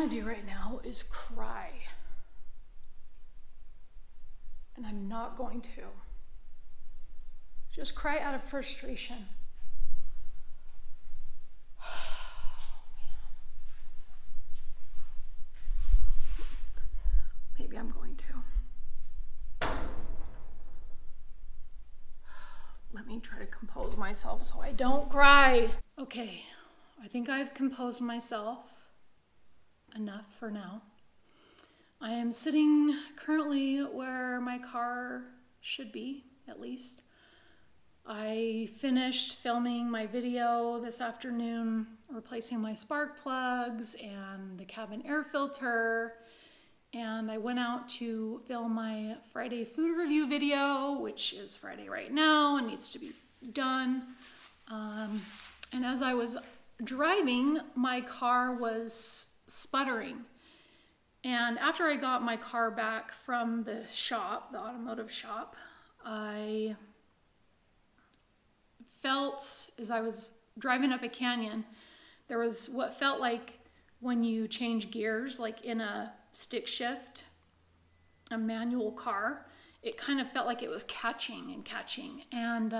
want to do right now is cry. And I'm not going to. Just cry out of frustration. Maybe I'm going to. Let me try to compose myself so I don't cry. Okay, I think I've composed myself enough for now. I am sitting currently where my car should be, at least. I finished filming my video this afternoon, replacing my spark plugs and the cabin air filter. And I went out to film my Friday food review video, which is Friday right now and needs to be done. And as I was driving, my car was sputtering. And after I got my car back from the shop, the automotive shop, I felt, as I was driving up a canyon, there was what felt like when you change gears, like in a stick shift, a manual car, it kind of felt like it was catching and catching. And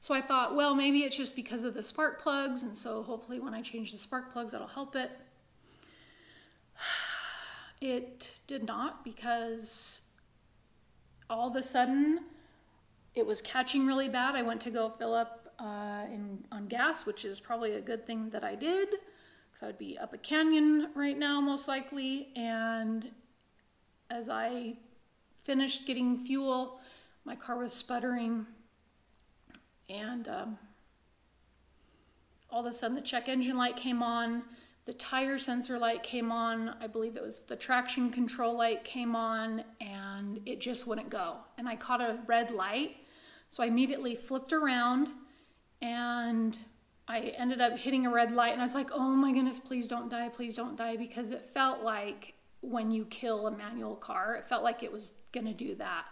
so I thought, well, maybe it's just because of the spark plugs, and so hopefully when I change the spark plugs, that'll help it. It did not, because all of a sudden it was catching really bad. I went to go fill up on gas, which is probably a good thing that I did, because I would be up a canyon right now most likely. And as I finished getting fuel, my car was sputtering, and all of a sudden the check engine light came on. The tire sensor light came on, I believe it was the traction control light came on, and it just wouldn't go. And I caught a red light, so I immediately flipped around, and I ended up hitting a red light, and I was like, oh my goodness, please don't die, because it felt like when you kill a manual car, it felt like it was gonna do that.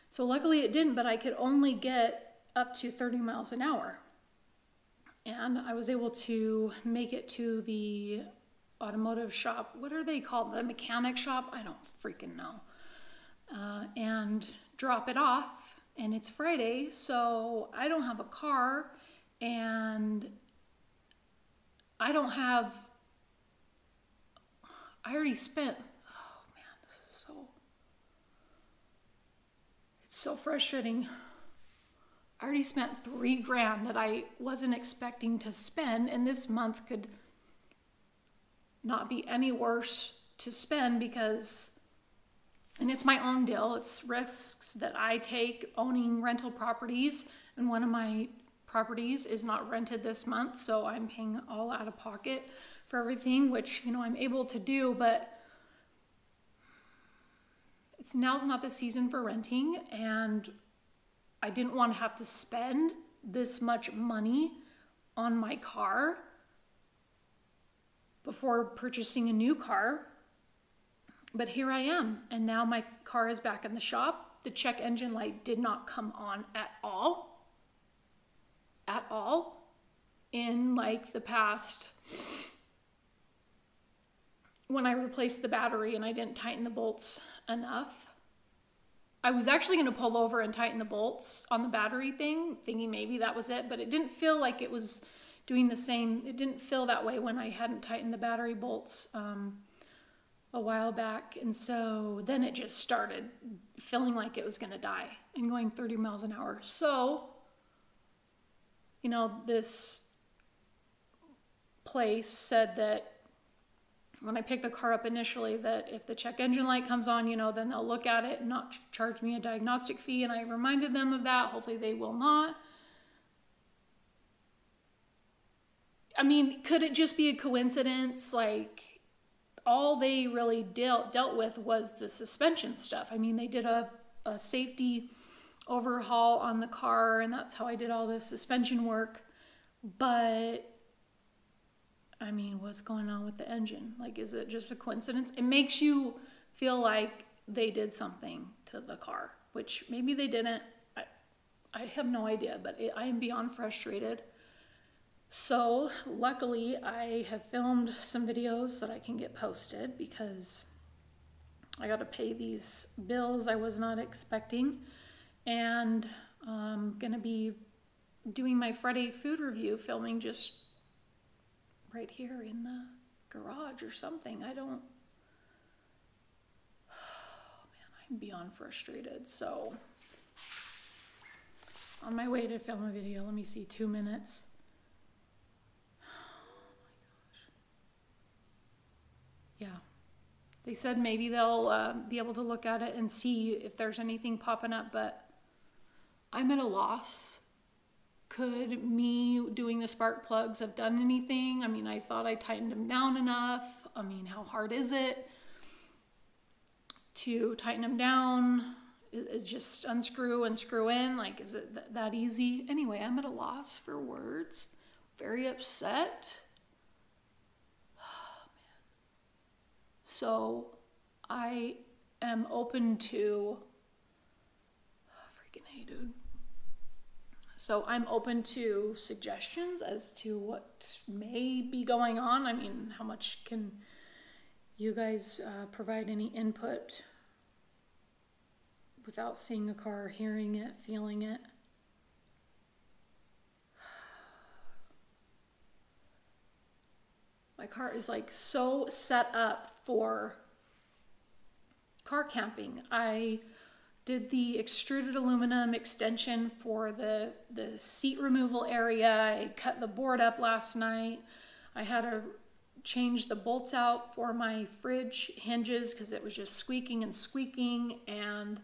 So luckily it didn't, but I could only get up to 30 miles an hour. And I was able to make it to the automotive shop. What are they called? The mechanic shop? I don't freaking know. And drop it off. And it's Friday, so I don't have a car. And I already spent, oh man, this is it's so frustrating. I already spent $3,000 that I wasn't expecting to spend, and this month could not be any worse to spend because, and it's my own deal, it's risks that I take owning rental properties, and one of my properties is not rented this month, so I'm paying all out of pocket for everything, which, you know, I'm able to do, but now's not the season for renting, and I didn't want to have to spend this much money on my car before purchasing a new car. But here I am, and now my car is back in the shop. The check engine light did not come on at all in like the past, when I replaced the battery and I didn't tighten the bolts enough. I was actually going to pull over and tighten the bolts on the battery thing, thinking maybe that was it, but it didn't feel like it was doing the same. It didn't feel that way when I hadn't tightened the battery bolts a while back. And so then it just started feeling like it was going to die and going 30 miles an hour. So, you know, this place said that when I picked the car up initially, that if the check engine light comes on, you know, then they'll look at it and not charge me a diagnostic fee. And I reminded them of that. Hopefully they will not. I mean, could it just be a coincidence? Like, all they really dealt with was the suspension stuff. I mean, they did a safety overhaul on the car, and that's how I did all the suspension work. But I mean, what's going on with the engine? Like, is it just a coincidence? It makes you feel like they did something to the car, which maybe they didn't. I have no idea, but I am beyond frustrated. So luckily I have filmed some videos that I can get posted because I got to pay these bills I was not expecting, and I'm going to be doing my Friday food review filming just right here in the garage or something. I don't, oh man, I'm beyond frustrated. So on my way to film a video, let me see, 2 minutes. Yeah, they said maybe they'll be able to look at it and see if there's anything popping up, but I'm at a loss. Could me doing the spark plugs have done anything? I mean, I thought I tightened them down enough. I mean, how hard is it to tighten them down? Is just unscrew and screw in? Like, is it that easy? Anyway, I'm at a loss for words. Very upset. So I am open to, freaking hey dude. So I'm open to suggestions as to what may be going on. I mean, how much can you guys provide any input without seeing a car, hearing it, feeling it? My car is like so set up for car camping. I did the extruded aluminum extension for the seat removal area. I cut the board up last night. I had to change the bolts out for my fridge hinges because it was just squeaking and squeaking, and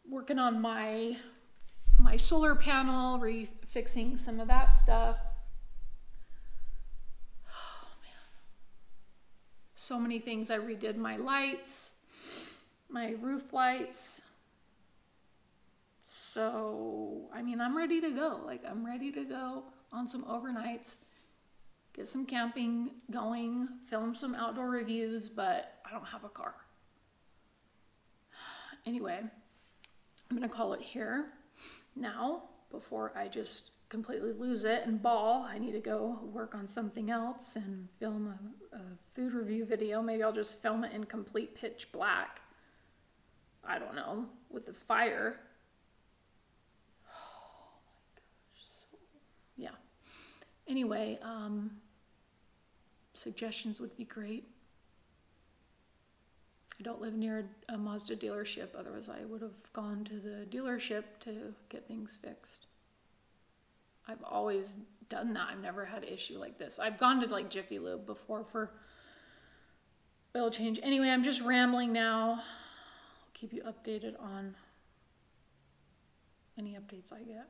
working on my solar panel, refixing some of that stuff. So many things. I redid my lights, my roof lights. So, I mean, I'm ready to go. Like, I'm ready to go on some overnights, get some camping going, film some outdoor reviews, but I don't have a car. Anyway, I'm gonna call it here now before I just completely lose it and bawl. I need to go work on something else and film a food review video. Maybe I'll just film it in complete pitch black. I don't know, with the fire. Oh my gosh. So, yeah. Anyway, suggestions would be great. I don't live near a Mazda dealership, otherwise I would have gone to the dealership to get things fixed. I've always done that. I've never had an issue like this. I've gone to like Jiffy Lube before for oil change. Anyway, I'm just rambling now. I'll keep you updated on any updates I get.